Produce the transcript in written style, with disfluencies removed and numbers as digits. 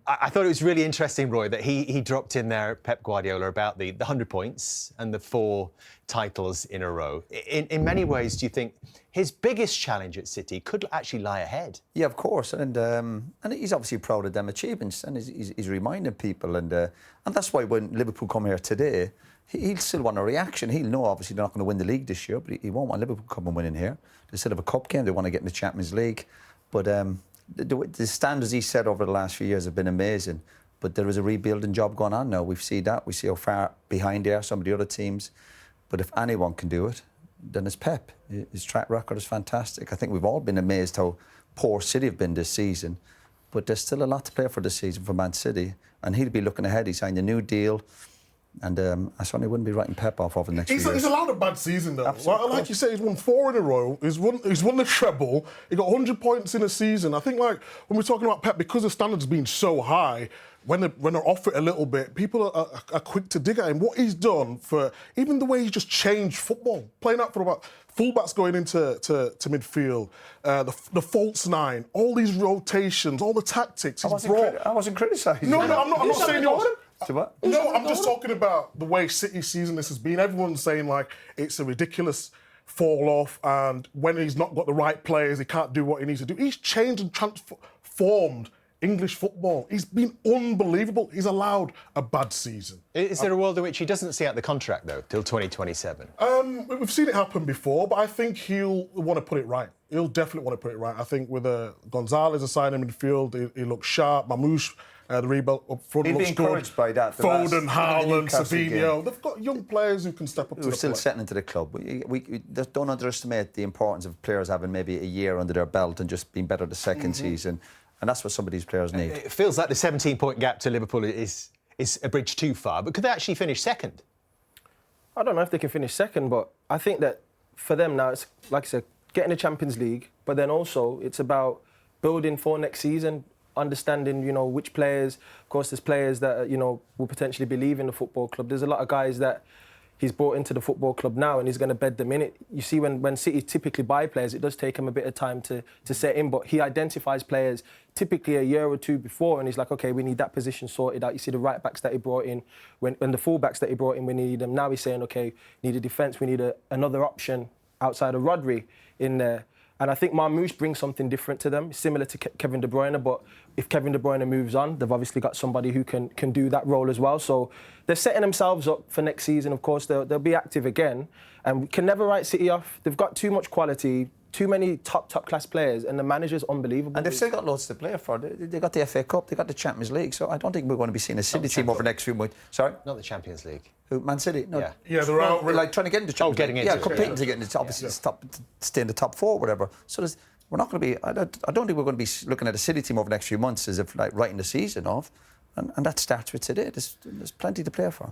I thought it was really interesting, Roy, that he dropped in there, Pep Guardiola, about the 100 points and the 4 titles in a row. In many ways, do you think his biggest challenge at City could actually lie ahead? Yeah, of course, and he's obviously proud of them achievements, and he's reminding people, and that's why when Liverpool come here today, he'll still want a reaction. He'll know obviously they're not going to win the league this year, but he won't want Liverpool coming winning here. Instead of a cup game, they want to get in the Champions League. But the standards he set over the last few years have been amazing. But there is a rebuilding job going on now. We see that. We see how far behind they are some of the other teams. But if anyone can do it, then it's Pep. His track record is fantastic. I think we've all been amazed how poor City have been this season. But there's still a lot to play for this season for Man City. And he'll be looking ahead. He signed a new deal. And I certainly wouldn't be writing Pep off over the next few years. He's allowed a bad season, though. Like you say, he's won 4 in a row. He's won the treble. He got 100 points in a season. I think, like, when we're talking about Pep, because the standards being so high, when they're off it a little bit, people are quick to dig at him. What he's done for, even the way he's just changed football, playing out for about fullbacks going into to midfield, the false 9, all these rotations, all the tactics. I wasn't criticising. No, I'm not saying yours. What? No, I'm just talking about the way City's season this has been. Everyone's saying, like, it's a ridiculous fall-off, and when he's not got the right players, he can't do what he needs to do. He's changed and transformed English football. He's been unbelievable. He's allowed a bad season. Is there a world in which he doesn't see out the contract, though, till 2027? We've seen it happen before, but I think he'll want to put it right. He'll definitely want to put it right. I think with Gonzalez assigning midfield, he looks sharp. Mamouche, the rebuild up front He'd looks be encouraged good. by that. Foden, Haaland, Savinho. They've got young players who can step up to the plate. We're still settling into the club. We don't underestimate the importance of players having maybe a year under their belt and just being better the second season. And that's what some of these players need. It feels like the 17-point gap to Liverpool is a bridge too far, but could they actually finish second? I don't know if they can finish second, but I think that for them now, it's, like I said, getting the Champions League, but then also it's about building for next season, understanding, which players. Of course, there's players that, will potentially be leaving the football club. There's a lot of guys that he's brought into the football club now and he's going to bed them in it. You see, when City typically buy players, it does take him a bit of time to set in, but he identifies players typically a year or two before and he's like, OK, we need that position sorted out. You see the right-backs that he brought in, when the full-backs that he brought in, we need them. Now he's saying, OK, we need a defence, we need another option outside of Rodri in there. And I think Marmoush brings something different to them, similar to Kevin De Bruyne. But if Kevin De Bruyne moves on, they've obviously got somebody who can do that role as well. So they're setting themselves up for next season. Of course, they'll be active again. And we can never write City off. They've got too much quality, too many top-class players, and the manager's unbelievable. And they've still got loads to play for. They got the FA Cup, they got the Champions League. So I don't think we're going to be seeing a City team over the next few months. Sorry? Not the Champions League. Who, Man City? No. Yeah, they're out. We're like trying to get into Champions getting League. into Yeah, competing to get into obviously stay in the top 4 or whatever. So we're not going to be. I don't think we're going to be looking at a City team over the next few months as if like writing the season off, and that starts with today. There's plenty to play for.